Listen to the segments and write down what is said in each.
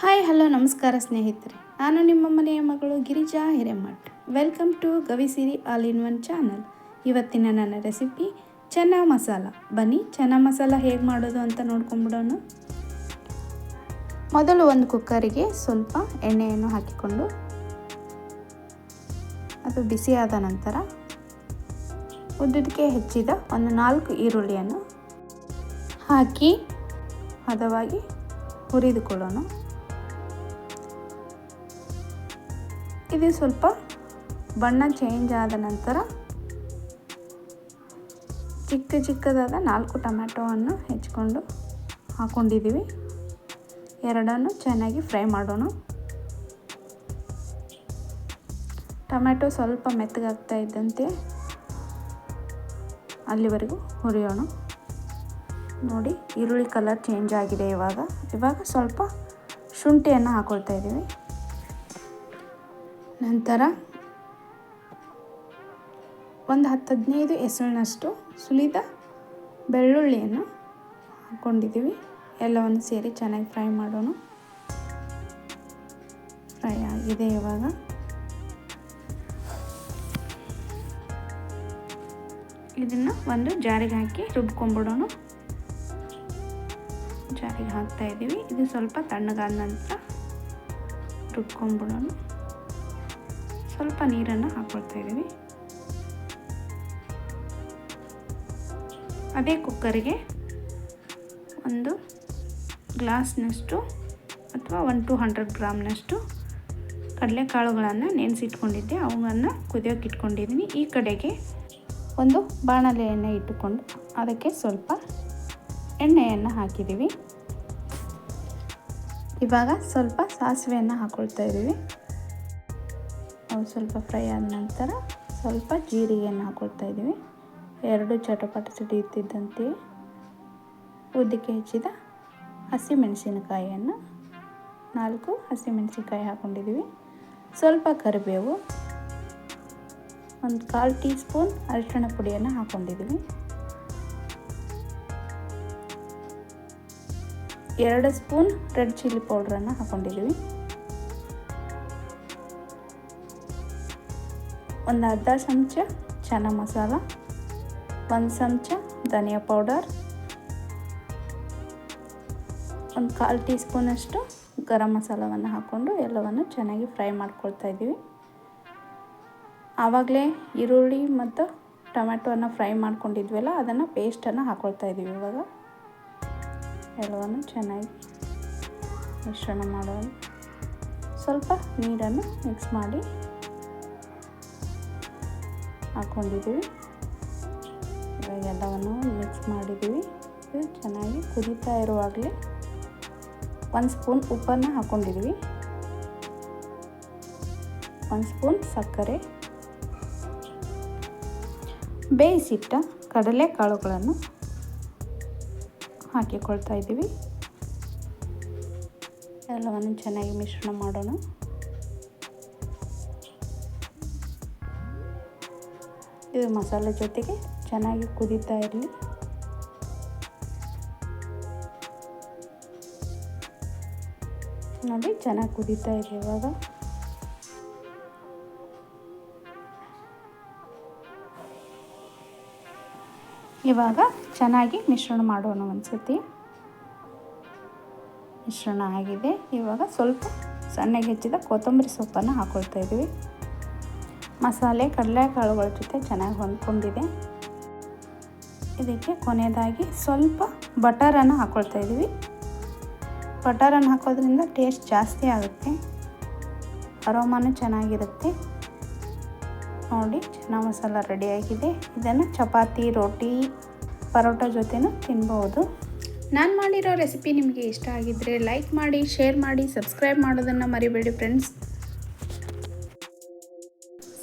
Hi hello ನಮಸ್ಕಾರ ಸ್ನೇಹಿತರೆ, ನಾನು ನಿಮ್ಮ ಮನೆಯ ಮಗಳು Girija Hiremath. Welcome to Gavisiri all in one channel. ಇವತ್ತಿನ ನನ್ನ ರೆಸಿಪಿ ಚನ್ನಾ ಮಸಾಲ. ಬನ್ನಿ ಚನ್ನಾ ಮಸಾಲ ಹೇಗೆ ಮಾಡೋದು ಅಂತ ನೋಡ್ಕೊಂಬಿಡೋಣ. ಮೊದಲು ಒಂದು ಕುಕ್ಕರಿಗೆ ಸ್ವಲ್ಪ ಎಣ್ಣೆಯನ್ನು ಹಾಕಿಕೊಂಡು ಅದು ಬಿಸಿಯಾದ ನಂತರ ಉದ್ದಕ್ಕೆ ಹೆಚ್ಚಿದ ಒಂದು 4 ಈರುಳ್ಳಿಯನ್ನು ಹಾಕಿ ಹದವಾಗಿ ಹುರಿದುಕೊಳ್ಳೋಣ. ಇದು ಸ್ವಲ್ಪ ಬಣ್ಣ ಚೇಂಜ್ ಆದ ನಂತರ ಚಿಕ್ಕದಾದ 4 ಟೊಮ್ಯಾಟೊವನ್ನು ಹೆಚ್ಚಿಕೊಂಡು ಹಾಕ್ಕೊಂಡಿದ್ದೀವಿ. ಎರಡನ್ನು ಚೆನ್ನಾಗಿ ಫ್ರೈ ಮಾಡೋಣ. ಟೊಮ್ಯಾಟೊ ಸ್ವಲ್ಪ ಮೆತ್ತಗಾಗ್ತಾ ಇದ್ದಂತೆ ಅಲ್ಲಿವರೆಗೂ ಹುರಿಯೋಣ. ನೋಡಿ, ಈರುಳ್ಳಿ ಕಲರ್ ಚೇಂಜ್ ಆಗಿದೆ. ಇವಾಗ ಸ್ವಲ್ಪ ಶುಂಠಿಯನ್ನು ಹಾಕ್ಕೊಳ್ತಾ ಇದ್ದೀವಿ. ನಂತರ ಒಂದು 10-15 ಎಸಳಿನಷ್ಟು ಸುಲಿದ ಬೆಳ್ಳುಳ್ಳಿಯನ್ನು ಹಾಕ್ಕೊಂಡಿದ್ದೀವಿ. ಎಲ್ಲವನ್ನು ಸೇರಿ ಚೆನ್ನಾಗಿ ಫ್ರೈ ಮಾಡೋಣ. ಫ್ರೈ ಆಗಿದೆ. ಇವಾಗ ಇದನ್ನು ಒಂದು ಜಾರಿಗೆ ಹಾಕಿ ರುಬ್ಕೊಂಡ್ಬಿಡೋಣ. ಜಾರಿಗೆ ಹಾಕ್ತಾ ಇದ್ದೀವಿ. ಇದು ಸ್ವಲ್ಪ ತಣ್ಣಗಾದ ನಂತರ ರುಬ್ಕೊಂಡ್ಬಿಡೋಣ. ಸ್ವಲ್ಪ ನೀರನ್ನು ಹಾಕ್ಕೊಳ್ತಾ ಇದ್ದೀವಿ. ಅದೇ ಕುಕ್ಕರಿಗೆ ಒಂದು ಗ್ಲಾಸ್ನಷ್ಟು ಅಥವಾ 100-200 ಗ್ರಾಮ್ನಷ್ಟು ಕಡಲೆಕಾಳುಗಳನ್ನು ನೆನೆಸಿಟ್ಕೊಂಡಿದ್ದೆ. ಅವುಗಳನ್ನು ಕುದಿಯೋಕೆ ಇಟ್ಕೊಂಡಿದ್ದೀನಿ. ಈ ಕಡೆಗೆ ಒಂದು ಬಾಣಲೆಯನ್ನು ಇಟ್ಟುಕೊಂಡು ಅದಕ್ಕೆ ಸ್ವಲ್ಪ ಎಣ್ಣೆಯನ್ನು ಹಾಕಿದ್ದೀವಿ. ಇವಾಗ ಸ್ವಲ್ಪ ಸಾಸಿವೆಯನ್ನು ಹಾಕ್ಕೊಳ್ತಾ ಇದ್ದೀವಿ. ಅವು ಸ್ವಲ್ಪ ಫ್ರೈ ಆದ ನಂತರ ಸ್ವಲ್ಪ ಜೀರಿಗೆಯನ್ನು ಹಾಕ್ಕೊಳ್ತಾ ಇದ್ದೀವಿ. 2 ಚಟಪಟ ಸಿಡಿಯುತ್ತಿದ್ದಂತೆ ಉದ್ದಕ್ಕೆ ಹೆಚ್ಚಿದ ಹಸಿಮೆಣಸಿನಕಾಯಿಯನ್ನು 4 ಹಸಿಮೆಣಸಿನಕಾಯಿ ಹಾಕ್ಕೊಂಡಿದ್ದೀವಿ. ಸ್ವಲ್ಪ ಕರಿಬೇವು, ಒಂದು 1/4 ಟೀ ಸ್ಪೂನ್ ಅರಿಶಿಣ ಪುಡಿಯನ್ನು ಹಾಕ್ಕೊಂಡಿದ್ದೀವಿ. 2 ಸ್ಪೂನ್ ರೆಡ್ ಚಿಲ್ಲಿ ಪೌಡ್ರನ್ನು ಹಾಕ್ಕೊಂಡಿದ್ದೀವಿ. ಒಂದು ಅರ್ಧ ಚಮಚ ಚನ್ನಾ ಮಸಾಲ, 1 ಚಮಚ ಧನಿಯಾ ಪೌಡರ್, ಒಂದು 1/4 ಟೀ ಸ್ಪೂನಷ್ಟು ಗರಂ ಮಸಾಲವನ್ನು ಹಾಕ್ಕೊಂಡು ಎಲ್ಲವನ್ನು ಚೆನ್ನಾಗಿ ಫ್ರೈ ಮಾಡ್ಕೊಳ್ತಾ ಇದ್ದೀವಿ. ಆವಾಗಲೇ ಈರುಳ್ಳಿ ಮತ್ತು ಟೊಮ್ಯಾಟೊವನ್ನು ಫ್ರೈ ಮಾಡ್ಕೊಂಡಿದ್ವಲ್ಲ, ಅದನ್ನು ಪೇಸ್ಟನ್ನು ಹಾಕ್ಕೊಳ್ತಾ ಇದ್ದೀವಿ. ಇವಾಗ ಎಲ್ಲವನ್ನು ಚೆನ್ನಾಗಿ ಮಿಶ್ರಣ ಮಾಡೋಣ. ಸ್ವಲ್ಪ ನೀರನ್ನು ಮಿಕ್ಸ್ ಮಾಡಿ ಹಾಕ್ಕೊಂಡಿದ್ದೀವಿ. ಇವಾಗ ಎಲ್ಲವನ್ನು ಮಿಕ್ಸ್ ಮಾಡಿದ್ದೀವಿ. ಇದು ಚೆನ್ನಾಗಿ ಕುದೀತಾ ಇರುವಾಗಲೇ 1 ಸ್ಪೂನ್ ಉಪ್ಪನ್ನು ಹಾಕ್ಕೊಂಡಿದ್ದೀವಿ. 1 ಸ್ಪೂನ್ ಸಕ್ಕರೆ, ಬೇಯಿಸಿಟ್ಟ ಕಡಲೆಕಾಳುಗಳನ್ನು ಹಾಕಿಕೊಳ್ತಾ ಇದ್ದೀವಿ. ಎಲ್ಲವನ್ನು ಚೆನ್ನಾಗಿ ಮಿಶ್ರಣ ಮಾಡೋಣ. ಇದು ಮಸಾಲೆ ಜೊತೆಗೆ ಚೆನ್ನಾಗಿ ಕುದೀತಾ ಇರಲಿ. ನೋಡಿ, ಚೆನ್ನಾಗಿ ಕುದೀತಾ ಇದೆ. ಇವಾಗ ಚೆನ್ನಾಗಿ ಮಿಶ್ರಣ ಮಾಡೋಣ. ಒಂದ್ಸತಿ ಮಿಶ್ರಣ ಆಗಿದೆ. ಇವಾಗ ಸ್ವಲ್ಪ ಸಣ್ಣಗೆ ಹೆಚ್ಚಿದ ಕೊತ್ತಂಬರಿ ಸೊಪ್ಪನ್ನು ಹಾಕ್ಕೊಳ್ತಾ ಇದ್ದೀವಿ. ಮಸಾಲೆ ಕಡಲೆಕಾಳುಗಳ ಜೊತೆ ಚೆನ್ನಾಗಿ ಹೊಂದ್ಕೊಂಡಿದೆ. ಇದಕ್ಕೆ ಕೊನೆಯದಾಗಿ ಸ್ವಲ್ಪ ಬಟರನ್ನು ಹಾಕ್ಕೊಳ್ತಾ ಇದ್ದೀವಿ. ಬಟರನ್ನು ಹಾಕೋದ್ರಿಂದ ಟೇಸ್ಟ್ ಜಾಸ್ತಿ ಆಗುತ್ತೆ, ಅರೋಮಾನು ಚೆನ್ನಾಗಿರುತ್ತೆ. ನೋಡಿ, ಚನ್ನಾ ಮಸಾಲ ರೆಡಿಯಾಗಿದೆ. ಇದನ್ನು ಚಪಾತಿ, ರೋಟಿ, ಪರೋಟ ಜೊತೆನೂ ತಿನ್ಬೋದು. ನಾನು ಮಾಡಿರೋ ರೆಸಿಪಿ ನಿಮಗೆ ಇಷ್ಟ ಆಗಿದ್ದರೆ ಲೈಕ್ ಮಾಡಿ, ಶೇರ್ ಮಾಡಿ, ಸಬ್ಸ್ಕ್ರೈಬ್ ಮಾಡೋದನ್ನು ಮರಿಬೇಡಿ ಫ್ರೆಂಡ್ಸ್.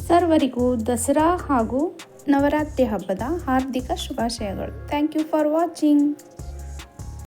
ಸರ್ವರಿಗೂ ದಸರಾ ಹಾಗೂ ನವರಾತ್ರಿ ಹಬ್ಬದ ಹಾರ್ದಿಕ ಶುಭಾಶಯಗಳು. Thank you for watching.